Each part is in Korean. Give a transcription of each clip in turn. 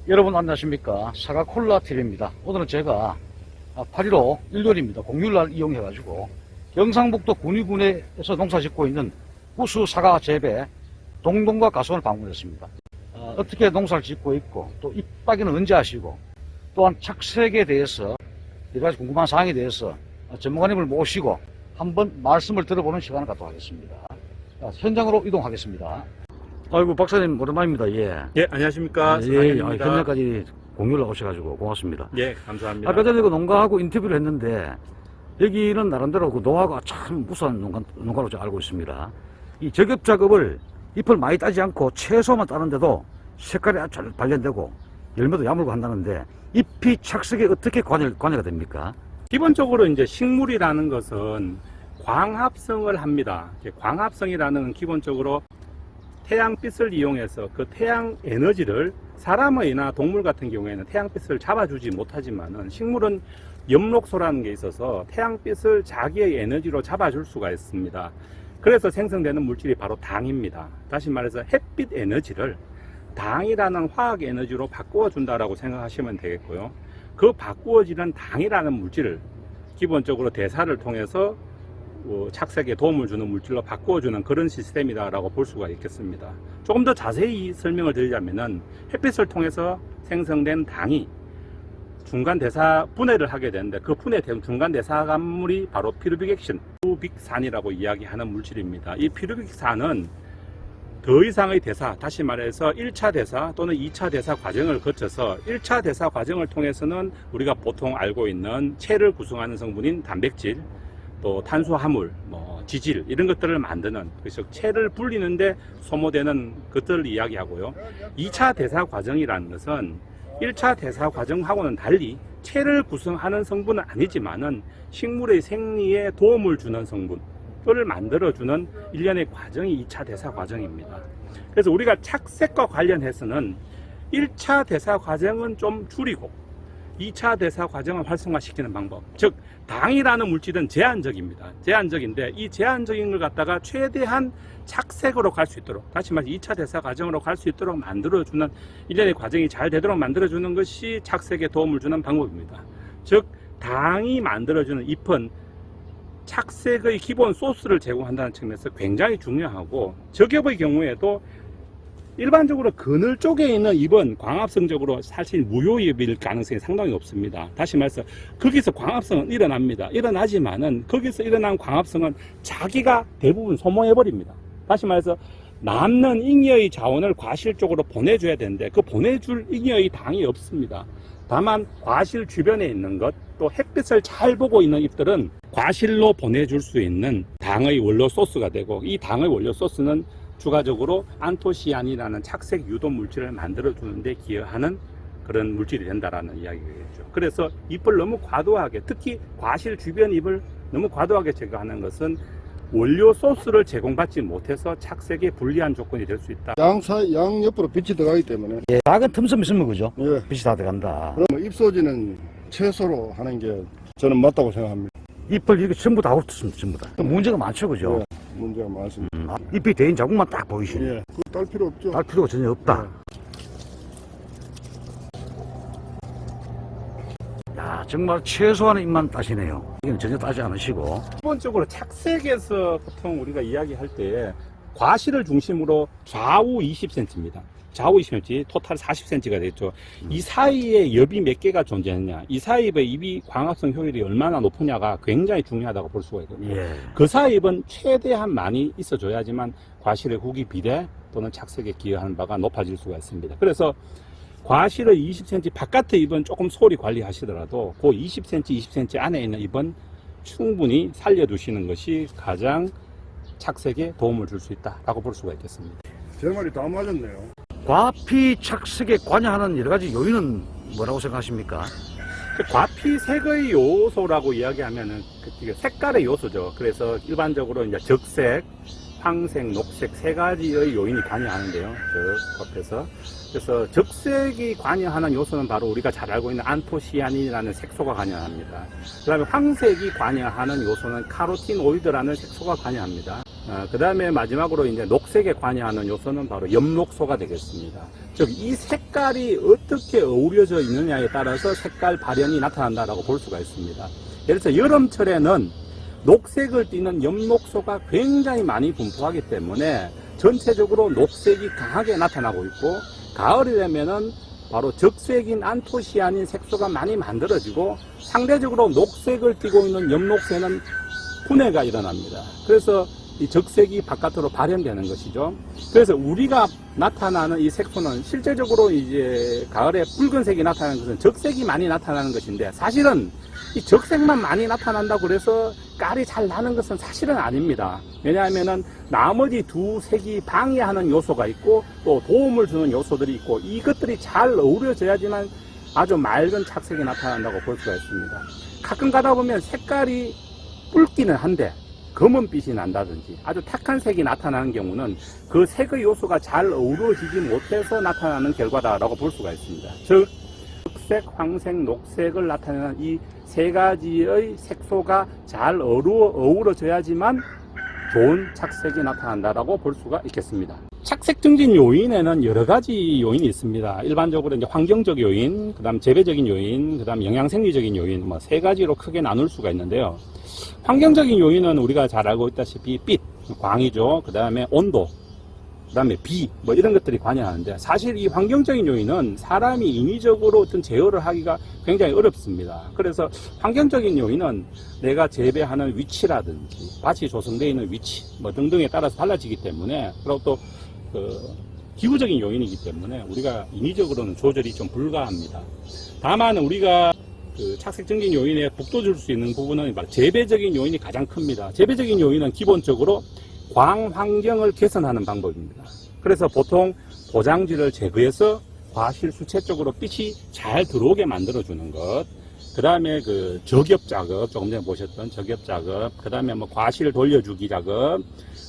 여러분 안녕하십니까. 사과콜라TV입니다. 오늘은 제가 8.15 일요일입니다. 공휴일날 이용해가지고 경상북도 군위군에서 농사짓고 있는 우수 사과 재배 동동과 가수원을 방문했습니다. 어떻게 농사를 짓고 있고 또 잎따기는 언제 하시고 또한 착색에 대해서 여러가지 궁금한 사항에 대해서 전문가님을 모시고 한번 말씀을 들어보는 시간을 갖도록 하겠습니다. 현장으로 이동하겠습니다. 아이고 박사님 오랜만입니다. 예, 안녕하십니까. 현장까지 공유를 오셔가지고 고맙습니다. 예, 감사합니다. 아까 전에 그 농가하고 인터뷰를 했는데 여기는 나름대로 그 노하우가 참 우수한 농가로 제가 알고 있습니다. 이 저격 작업을 잎을 많이 따지 않고 채소만 따는데도 색깔이 아주 잘 발견되고 열매도 야물고 한다는데 잎이 착색에 어떻게 관여가 됩니까? 기본적으로 이제 식물이라는 것은 광합성을 합니다. 광합성이라는 기본적으로 태양빛을 이용해서 그 태양 에너지를 사람이나 동물 같은 경우에는 태양빛을 잡아주지 못하지만은 식물은 엽록소라는 게 있어서 태양빛을 자기의 에너지로 잡아줄 수가 있습니다. 그래서 생성되는 물질이 바로 당입니다. 다시 말해서 햇빛 에너지를 당이라는 화학 에너지로 바꾸어 준다라고 생각하시면 되겠고요. 그 바꾸어지는 당이라는 물질을 기본적으로 대사를 통해서 착색에 도움을 주는 물질로 바꾸어주는 그런 시스템이다라고 볼 수가 있겠습니다. 조금 더 자세히 설명을 드리자면은 햇빛을 통해서 생성된 당이 중간 대사 분해를 하게 되는데 그 분해된 중간 대사관물이 바로 피루빅액션, 피루빅산이라고 이야기하는 물질입니다. 이 피루빅산은 더 이상의 대사, 다시 말해서 1차 대사 또는 2차 대사 과정을 거쳐서 1차 대사 과정을 통해서는 우리가 보통 알고 있는 체를 구성하는 성분인 단백질, 또 탄수화물, 지질 이런 것들을 만드는, 그래서 체를 불리는데 소모되는 것들을 이야기하고요. 2차 대사 과정이라는 것은 1차 대사 과정하고는 달리 체를 구성하는 성분은 아니지만은 식물의 생리에 도움을 주는 성분을 만들어주는 일련의 과정이 2차 대사 과정입니다. 그래서 우리가 착색과 관련해서는 1차 대사 과정은 좀 줄이고 2차 대사 과정을 활성화시키는 방법, 즉 당이라는 물질은 제한적입니다. 제한적인데 이 제한적인 걸 갖다가 최대한 착색으로 갈 수 있도록, 다시 말해서 2차 대사 과정으로 갈 수 있도록 만들어주는 일련의 과정이 잘 되도록 만들어주는 것이 착색에 도움을 주는 방법입니다. 즉 당이 만들어주는 잎은 착색의 기본 소스를 제공한다는 측면에서 굉장히 중요하고, 저겹의 경우에도 일반적으로 그늘 쪽에 있는 잎은 광합성적으로 사실 무효잎일 가능성이 상당히 높습니다. 다시 말해서 거기서 광합성은 일어납니다. 일어나지만은 거기서 일어난 광합성은 자기가 대부분 소모해버립니다. 다시 말해서 남는 잉여의 자원을 과실 쪽으로 보내줘야 되는데 그 보내줄 잉여의 당이 없습니다. 다만 과실 주변에 있는 것, 또 햇빛을 잘 보고 있는 잎들은 과실로 보내줄 수 있는 당의 원료 소스가 되고, 이 당의 원료 소스는 추가적으로 안토시아닌이라는 착색 유도 물질을 만들어주는 데 기여하는 그런 물질이 된다라는 이야기겠죠. 그래서 잎을 너무 과도하게, 특히 과실 주변 잎을 너무 과도하게 제거하는 것은 원료 소스를 제공받지 못해서 착색에 불리한 조건이 될 수 있다. 양 옆으로 빛이 들어가기 때문에. 예, 작은 틈섬 있으면 그죠? 예. 빛이 다 들어간다. 그러면 잎소지는 채소로 하는 게 저는 맞다고 생각합니다. 잎을 이렇게 전부 다 없었습니다. 전부 다. 문제가 많죠, 그죠? 예, 문제가 많습니다. 잎이 대인 자국만 딱 보이시네. 예, 그거 딸 필요 없죠. 딸 필요가 전혀 없다. 야, 정말 최소한의 잎만 따시네요. 이건 전혀 따지 않으시고. 기본적으로 착색에서 보통 우리가 이야기할 때 과실을 중심으로 좌우 20cm입니다. 좌우 20cm, 토탈 40cm가 되겠죠. 이 사이에 엽이 몇 개가 존재하느냐, 이 사이에 잎이 광합성 효율이 얼마나 높으냐가 굉장히 중요하다고 볼 수가 있거든요. 예. 그 사이입은 최대한 많이 있어줘야지만 과실의 후기 비례 또는 착색에 기여하는 바가 높아질 수가 있습니다. 그래서 과실의 20cm 바깥의 잎은 조금 소홀히 관리하시더라도 그 20cm, 20cm 안에 있는 잎은 충분히 살려두시는 것이 가장 착색에 도움을 줄 수 있다라고 볼 수가 있겠습니다. 제 말이 다 맞았네요. 과피 착색에 관여하는 여러 가지 요인은 뭐라고 생각하십니까? 과피색의 요소라고 이야기하면은 그 색깔의 요소죠. 그래서 일반적으로 이제 적색, 황색, 녹색 세 가지의 요인이 관여하는데요. 저 겉에서. 그래서 적색이 관여하는 요소는 바로 우리가 잘 알고 있는 안토시아닌이라는 색소가 관여합니다. 그 다음에 황색이 관여하는 요소는 카로티노이드라는 색소가 관여합니다. 그 다음에 마지막으로 이제 녹색에 관여하는 요소는 바로 엽록소가 되겠습니다. 즉, 이 색깔이 어떻게 어우러져 있느냐에 따라서 색깔 발현이 나타난다라고 볼 수가 있습니다. 예를 들어서 여름철에는 녹색을 띠는 엽록소가 굉장히 많이 분포하기 때문에 전체적으로 녹색이 강하게 나타나고 있고, 가을이 되면은 바로 적색인 안토시아닌 색소가 많이 만들어지고, 상대적으로 녹색을 띠고 있는 엽록새는 분해가 일어납니다. 그래서 이 적색이 바깥으로 발현되는 것이죠. 그래서 우리가 나타나는 이 색소는 실제적으로 이제 가을에 붉은색이 나타나는 것은 적색이 많이 나타나는 것인데, 사실은 이 적색만 많이 나타난다고 그래서 깔이 잘 나는 것은 사실은 아닙니다. 왜냐하면은 나머지 두 색이 방해하는 요소가 있고 또 도움을 주는 요소들이 있고, 이것들이 잘 어우러져야지만 아주 맑은 착색이 나타난다고 볼 수가 있습니다. 가끔 가다 보면 색깔이 붉기는 한데 검은빛이 난다든지 아주 탁한 색이 나타나는 경우는 그 색의 요소가 잘 어우러지지 못해서 나타나는 결과다라고 볼 수가 있습니다. 즉, 흑색, 황색, 녹색을 나타내는 이 세 가지의 색소가 잘 어우러져야지만 좋은 착색이 나타난다라고 볼 수가 있겠습니다. 착색 증진 요인에는 여러 가지 요인이 있습니다. 일반적으로 이제 환경적 요인, 그 다음 재배적인 요인, 그 다음 영양생리적인 요인, 뭐 세 가지로 크게 나눌 수가 있는데요. 환경적인 요인은 우리가 잘 알고 있다시피 빛, 광이죠. 그 다음에 온도, 그 다음에 비, 뭐 이런 것들이 관여하는데, 사실 이 환경적인 요인은 사람이 인위적으로 어떤 제어를 하기가 굉장히 어렵습니다. 그래서 환경적인 요인은 내가 재배하는 위치라든지 밭이 조성되어 있는 위치 뭐 등등에 따라서 달라지기 때문에, 그리고 또 기후적인 요인이기 때문에 우리가 인위적으로는 조절이 좀 불가합니다. 다만 우리가 착색 증진 요인에 북돋을 수 있는 부분은 재배적인 요인이 가장 큽니다. 재배적인 요인은 기본적으로 광 환경을 개선하는 방법입니다. 그래서 보통 포장지를 제거해서 과실수채 쪽으로 빛이 잘 들어오게 만들어주는 것, 그 다음에 저겹 작업, 조금 전에 보셨던 저겹 작업, 그 다음에 뭐 과실 돌려주기 작업,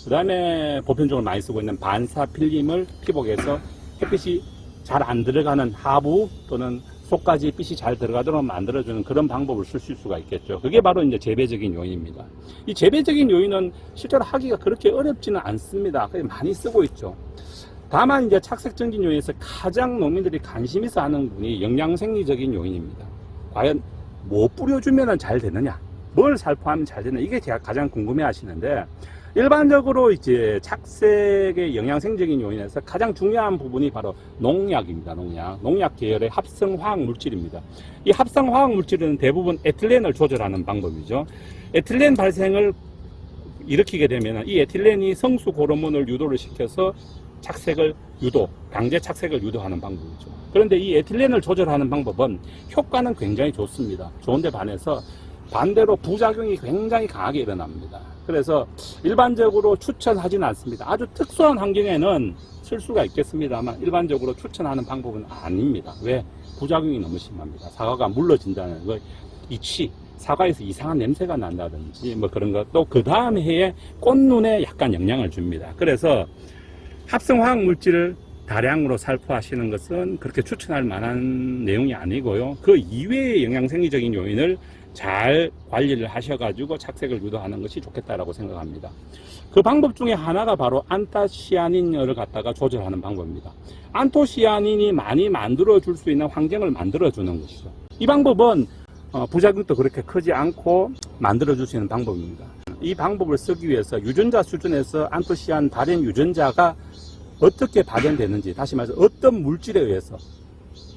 그 다음에 보편적으로 많이 쓰고 있는 반사 필름을 피복해서 햇빛이 잘 안 들어가는 하부 또는 속까지 빛이 잘 들어가도록 만들어주는 그런 방법을 쓰실 수가 있겠죠. 그게 바로 이제 재배적인 요인입니다. 이 재배적인 요인은 실제로 하기가 그렇게 어렵지는 않습니다. 그래서 많이 쓰고 있죠. 다만 이제 착색 증진 요인에서 가장 농민들이 관심 있어 하는 부분이 영양생리적인 요인입니다. 과연 뭐 뿌려주면 잘 되느냐, 뭘 살포하면 잘 되느냐, 이게 제가 가장 궁금해 하시는데, 일반적으로 이제 착색의 영양생적인 요인에서 가장 중요한 부분이 바로 농약입니다. 농약 계열의 합성화학 물질입니다. 이 합성화학 물질은 대부분 에틸렌을 조절하는 방법이죠. 에틸렌 발생을 일으키게 되면 이 에틸렌이 성수 호르몬을 유도를 시켜서 착색을 강제 착색을 유도하는 방법이죠. 그런데 이 에틸렌을 조절하는 방법은 효과는 굉장히 좋습니다. 좋은데 반해서 반대로 부작용이 굉장히 강하게 일어납니다. 그래서 일반적으로 추천하지는 않습니다. 아주 특수한 환경에는 쓸 수가 있겠습니다만 일반적으로 추천하는 방법은 아닙니다. 왜? 부작용이 너무 심합니다. 사과가 물러진다는 거, 사과에서 이상한 냄새가 난다든지 뭐 그런 것, 또 그 다음 해에 꽃눈에 약간 영향을 줍니다. 그래서 합성화학 물질을 다량으로 살포하시는 것은 그렇게 추천할 만한 내용이 아니고요. 그 이외의 영양생리적인 요인을 잘 관리를 하셔가지고 착색을 유도하는 것이 좋겠다라고 생각합니다. 그 방법 중에 하나가 바로 안토시아닌을 갖다가 조절하는 방법입니다. 안토시아닌이 많이 만들어줄 수 있는 환경을 만들어주는 것이죠. 이 방법은 부작용도 그렇게 크지 않고 만들어줄 수 있는 방법입니다. 이 방법을 쓰기 위해서 유전자 수준에서 안토시아닌 발현 유전자가 어떻게 발현되는지, 다시 말해서 어떤 물질에 의해서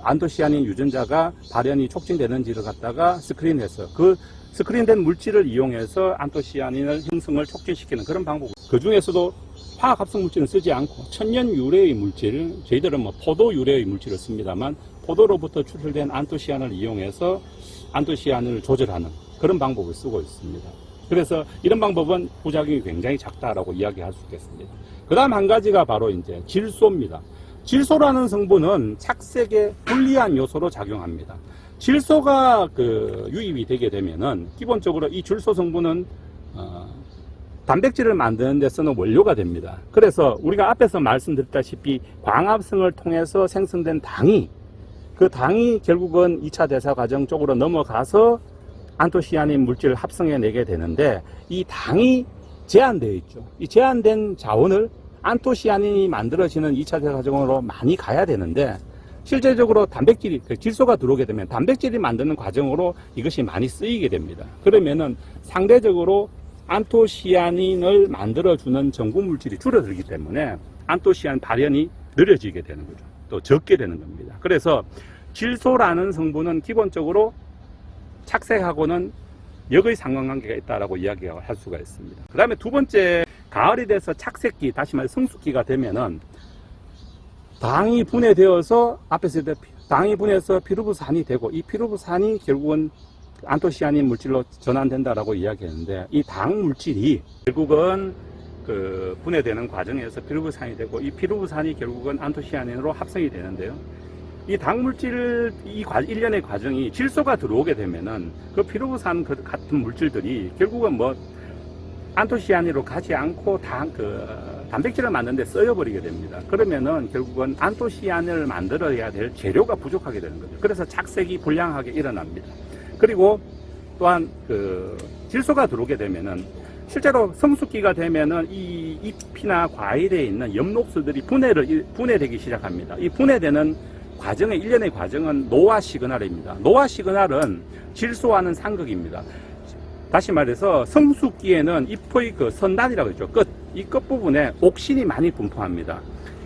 안토시아닌 유전자가 발현이 촉진되는지를 갖다가 스크린해서 그 스크린된 물질을 이용해서 안토시아닌을 형성을 촉진시키는 그런 방법. 그 중에서도 화학 합성 물질은 쓰지 않고 천연 유래의 물질, 저희들은 뭐 포도 유래의 물질을 씁니다만 포도로부터 추출된 안토시아닌을 이용해서 안토시아닌을 조절하는 그런 방법을 쓰고 있습니다. 그래서 이런 방법은 부작용이 굉장히 작다라고 이야기할 수 있겠습니다. 그 다음 한 가지가 바로 이제 질소입니다. 질소라는 성분은 착색에 불리한 요소로 작용합니다. 질소가 유입이 되게 되면은 기본적으로 이 질소 성분은 단백질을 만드는 데 쓰는 원료가 됩니다. 그래서 우리가 앞에서 말씀드렸다시피 광합성을 통해서 생성된 당이, 그 당이 결국은 2차 대사 과정 쪽으로 넘어가서 안토시아닌 물질을 합성해 내게 되는데, 이 당이 제한되어 있죠. 이 제한된 자원을 안토시아닌이 만들어지는 2차 대사 과정으로 많이 가야 되는데, 실제적으로 단백질이, 질소가 들어오게 되면 단백질이 만드는 과정으로 이것이 많이 쓰이게 됩니다. 그러면은 상대적으로 안토시아닌을 만들어주는 전구 물질이 줄어들기 때문에 안토시아닌 발현이 느려지게 되는 거죠. 또 적게 되는 겁니다. 그래서 질소라는 성분은 기본적으로 착색하고는 역의 상관관계가 있다라고 이야기할 수가 있습니다. 그 다음에 두 번째, 가을이 돼서 착색기, 다시 말해 성숙기가 되면은 당이 분해되어서, 앞에서 당이 분해해서 피루부산이 되고, 이 피루부산이 결국은 안토시아닌 물질로 전환된다라고 이야기했는데, 이 당 물질이 결국은 그 분해되는 과정에서 피루부산이 되고, 이 피루부산이 결국은 안토시아닌으로 합성이 되는데요. 이 당 물질, 일련의 과정이 질소가 들어오게 되면은 그 피루부산 같은 물질들이 결국은 뭐 안토시아닌으로 가지 않고 단백질을 만드는데 쓰여버리게 됩니다. 그러면은 결국은 안토시아닌을 만들어야 될 재료가 부족하게 되는 거죠. 그래서 착색이 불량하게 일어납니다. 그리고 또한 질소가 들어오게 되면은 실제로 성숙기가 되면은 이 잎이나 과일에 있는 엽록소들이 분해되기 시작합니다. 이 분해되는 과정의 일련의 과정은 노화 시그널입니다. 노화 시그널은 질소와는 상극입니다. 다시 말해서 성숙기에는 잎의 선단이라고 했죠. 이 끝부분에 옥신이 많이 분포합니다.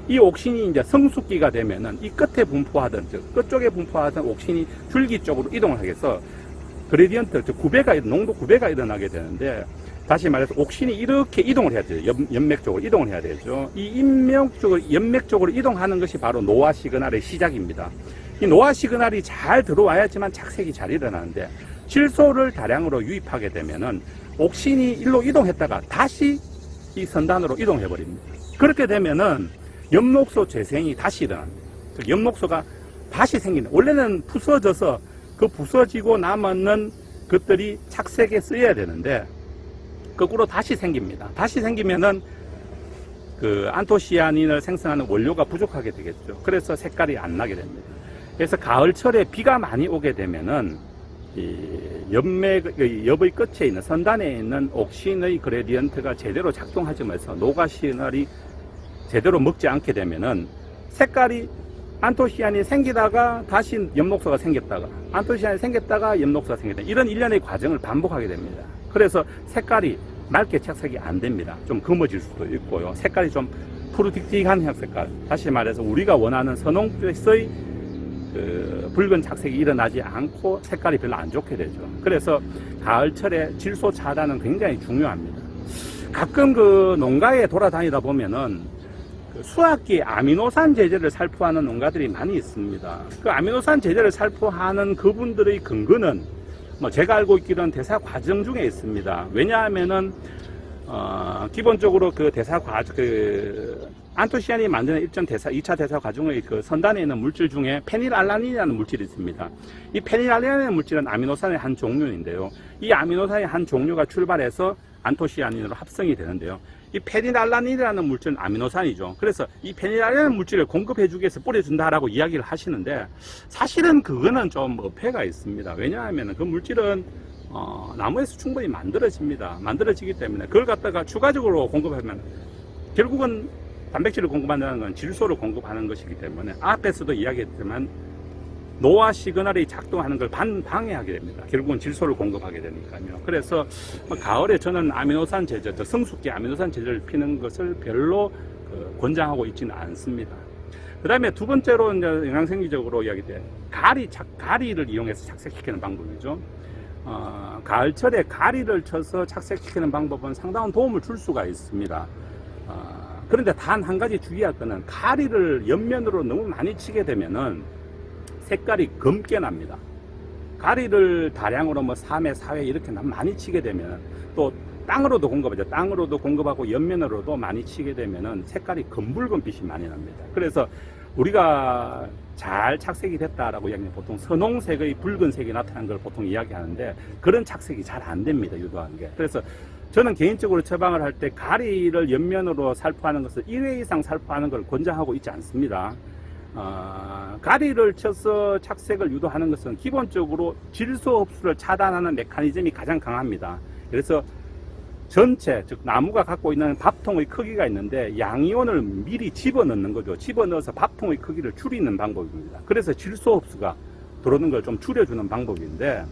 이 옥신이 이제 성숙기가 되면은 이 끝에 분포하던, 끝쪽에 분포하던 옥신이 줄기 쪽으로 이동을 하겠어. 그레디언트, 농도 구배가 일어나게 되는데, 다시 말해서 옥신이 이렇게 이동을 해야 돼요. 연맥 쪽으로 이동을 해야 되죠. 이 연맥 쪽으로 이동하는 것이 바로 노화 시그널의 시작입니다. 이 노화 시그널이 잘 들어와야지만 착색이 잘 일어나는데, 질소를 다량으로 유입하게 되면은 옥신이 일로 이동했다가 다시 이 선단으로 이동해 버립니다. 그렇게 되면은 엽록소 재생이 다시 일어납니다. 엽록소가 다시 생기는, 원래는 부서져서 그 부서지고 남았는 것들이 착색에 쓰여야 되는데 거꾸로 다시 생깁니다. 다시 생기면은 그 안토시아닌을 생성하는 원료가 부족하게 되겠죠. 그래서 색깔이 안 나게 됩니다. 그래서 가을철에 비가 많이 오게 되면은 이 엽의 끝에 있는 선단에 있는 옥신의 그레디언트가 제대로 작동하지 못해서 노화 시그널이 제대로 먹지 않게 되면은 색깔이 안토시아닌이 생기다가 다시 엽록소가 생겼다가 안토시아닌이 생겼다가 엽록소가 생겼다, 이런 일련의 과정을 반복하게 됩니다. 그래서 색깔이 맑게 착색이 안 됩니다. 좀 검어질 수도 있고요. 색깔이 좀 푸르틱틱한 색깔, 다시 말해서 우리가 원하는 선홍빛의 붉은 착색이 일어나지 않고 색깔이 별로 안 좋게 되죠. 그래서 가을철에 질소 차단은 굉장히 중요합니다. 가끔 농가에 돌아다니다 보면은 수확기 아미노산 제제를 살포하는 농가들이 많이 있습니다. 그 아미노산 제제를 살포하는 그분들의 근거는 제가 알고 있기로는 대사 과정 중에 있습니다. 왜냐하면은 기본적으로 안토시아닌이 만드는 일정 2차 대사 과정의 선단에 있는 물질 중에 페닐알라닌이라는 물질이 있습니다. 이 페닐알라닌이라는 물질은 아미노산의 한 종류인데요. 이 아미노산의 한 종류가 출발해서 안토시아닌으로 합성이 되는데요. 이 페닐알라닌이라는 물질은 아미노산이죠. 그래서 이 페닐알라닌 물질을 공급해주기 위해서 뿌려준다라고 이야기를 하시는데, 사실은 그거는 좀 어폐가 있습니다. 왜냐하면 그 물질은 나무에서 충분히 만들어집니다. 만들어지기 때문에 그걸 갖다가 추가적으로 공급하면 결국은 단백질을 공급한다는 건 질소를 공급하는 것이기 때문에 앞에서도 이야기했지만 노화 시그널이 작동하는 걸 방해하게 됩니다. 결국은 질소를 공급하게 되니까요. 그래서 가을에 저는 아미노산 제제, 성숙기 아미노산 제제를 피는 것을 별로 권장하고 있지는 않습니다. 그 다음에 두 번째로 이제 영양생리적으로 이야기돼 가리를 이용해서 착색시키는 방법이죠. 가을철에 가리를 쳐서 착색시키는 방법은 상당한 도움을 줄 수가 있습니다. 그런데 단 한 가지 주의할 거는 가리를 옆면으로 너무 많이 치게 되면은 색깔이 검게 납니다. 가리를 다량으로 3회, 4회 이렇게 많이 치게 되면, 또 땅으로도 공급하죠. 땅으로도 공급하고 옆면으로도 많이 치게 되면은 색깔이 검붉은 빛이 많이 납니다. 그래서 우리가 잘 착색이 됐다라고 이야기하면 보통 선홍색의 붉은색이 나타난 걸 보통 이야기하는데, 그런 착색이 잘 안 됩니다. 유도한 게. 그래서 저는 개인적으로 처방을 할 때 가리를 옆면으로 살포하는 것을 1회 이상 살포하는 걸 권장하고 있지 않습니다. 가리를 쳐서 착색을 유도하는 것은 기본적으로 질소 흡수를 차단하는 메커니즘이 가장 강합니다. 그래서 전체, 즉 나무가 갖고 있는 밥통의 크기가 있는데 양이온을 미리 집어넣는 거죠. 집어넣어서 밥통의 크기를 줄이는 방법입니다. 그래서 질소 흡수가 들어오는 걸 좀 줄여주는 방법인데,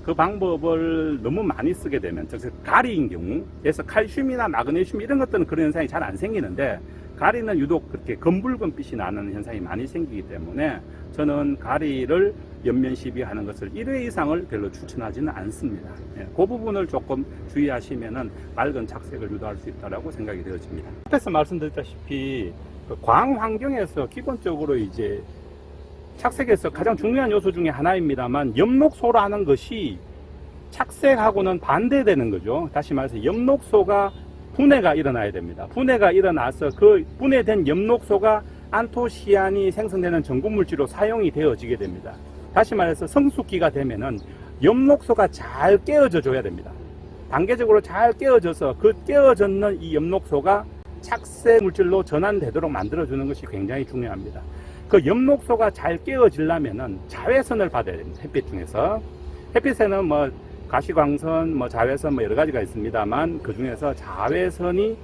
그 방법을 너무 많이 쓰게 되면, 즉 가리인 경우에서 칼슘이나 마그네슘 이런 것들은 그런 현상이 잘 안 생기는데, 가리는 유독 그렇게 검붉은 빛이 나는 현상이 많이 생기기 때문에 저는 가리를 옆면 시비하는 것을 1회 이상을 별로 추천하지는 않습니다. 예, 그 부분을 조금 주의하시면은 맑은 착색을 유도할 수 있다고 생각이 되어집니다. 앞에서 말씀드렸다시피 그 광 환경에서 기본적으로 이제 착색에서 가장 중요한 요소 중에 하나입니다만, 엽록소라는 것이 착색하고는 반대되는 거죠. 다시 말해서 엽록소가 분해가 일어나야 됩니다. 분해가 일어나서 그 분해된 엽록소가 안토시아닌이 생성되는 전구물질로 사용이 되어지게 됩니다. 다시 말해서 성숙기가 되면은 엽록소가 잘 깨어져 줘야 됩니다. 단계적으로 잘 깨어져서 그 깨어졌는 이 엽록소가 착색 물질로 전환되도록 만들어주는 것이 굉장히 중요합니다. 그 엽록소가 잘 깨어지려면은 자외선을 받아야 됩니다. 햇빛 중에서. 햇빛에는 뭐 가시광선, 뭐 자외선 뭐 여러 가지가 있습니다만, 그 중에서 자외선이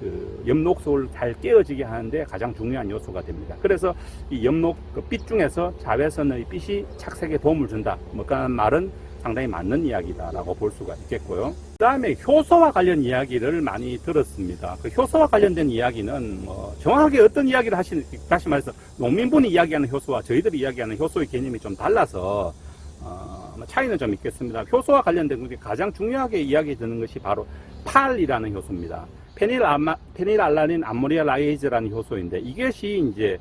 그 엽록소를 잘 깨어지게 하는데 가장 중요한 요소가 됩니다. 그래서 이 엽록 그 빛 중에서 자외선의 빛이 착색에 도움을 준다. 뭐 그런 말은 상당히 맞는 이야기다라고 볼 수가 있겠고요. 그 다음에 효소와 관련 이야기를 많이 들었습니다. 그 효소와 관련된 이야기는 뭐 정확하게 어떤 이야기를 하시는, 다시 말해서 농민분이 이야기하는 효소와 저희들이 이야기하는 효소의 개념이 좀 달라서 차이는 좀 있겠습니다. 효소와 관련된 것이 가장 중요하게 이야기 드는 것이 바로 팔이라는 효소입니다. 페닐알라닌 암모니아라이즈라는 효소인데, 이것이 이제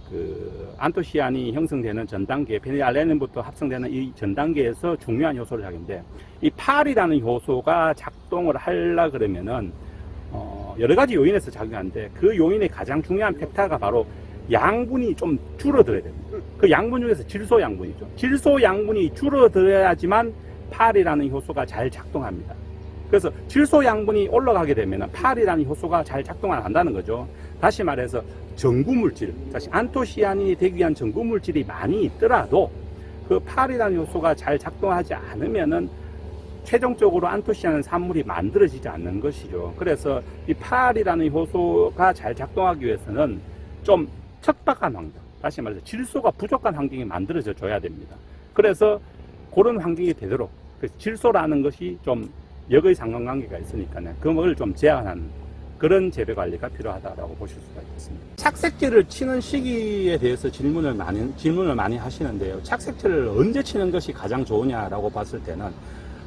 그 안토시아닌이 형성되는 전 단계, 페닐알라닌부터 합성되는 이 전 단계에서 중요한 요소를 하는데, 이 팔이라는 효소가 작동을 하려 그러면은 여러 가지 요인에서 작용하는데, 그 요인의 가장 중요한 팩터가 바로 양분이 좀 줄어들어야 됩니다. 그 양분 중에서 질소 양분이죠. 질소 양분이 줄어들어야지만 팔이라는 효소가 잘 작동합니다. 그래서 질소 양분이 올라가게 되면 팔이라는 효소가 잘 작동 안 한다는 거죠. 다시 말해서 전구물질, 다시 안토시아닌이 되기 위한 전구물질이 많이 있더라도 그 팔이라는 효소가 잘 작동하지 않으면은 최종적으로 안토시아닌 산물이 만들어지지 않는 것이죠. 그래서 이 팔이라는 효소가 잘 작동하기 위해서는 좀 척박한 환경, 다시 말해서 질소가 부족한 환경이 만들어져 줘야 됩니다. 그래서 그런 환경이 되도록, 질소라는 것이 좀 역의 상관관계가 있으니까요. 그걸 좀 제한하는 그런 재배 관리가 필요하다고 보실 수가 있겠습니다. 착색제를 치는 시기에 대해서 질문을 많이 하시는데요. 착색제를 언제 치는 것이 가장 좋으냐라고 봤을 때는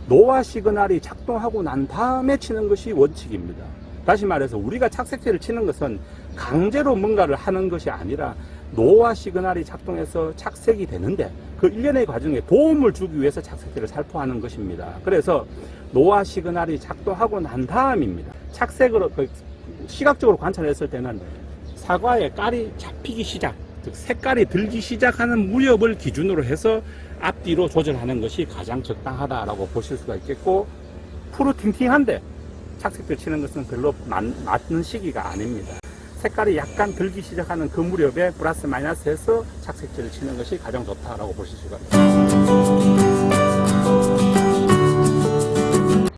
노화 시그널이 작동하고 난 다음에 치는 것이 원칙입니다. 다시 말해서 우리가 착색제를 치는 것은 강제로 뭔가를 하는 것이 아니라 노화 시그널이 작동해서 착색이 되는데 그 일련의 과정에 도움을 주기 위해서 착색제를 살포하는 것입니다. 그래서 노화 시그널이 작동하고 난 다음입니다. 착색으로 시각적으로 관찰했을 때는 사과의 깔이 잡히기 시작, 즉 색깔이 들기 시작하는 무렵을 기준으로 해서 앞뒤로 조절하는 것이 가장 적당하다라고 보실 수가 있겠고, 푸르팅팅한데 착색제 치는 것은 별로 맞는 시기가 아닙니다. 색깔이 약간 들기 시작하는 그 무렵에 플러스 마이너스 해서 착색제를 치는 것이 가장 좋다라고 보실 수가 있습니다.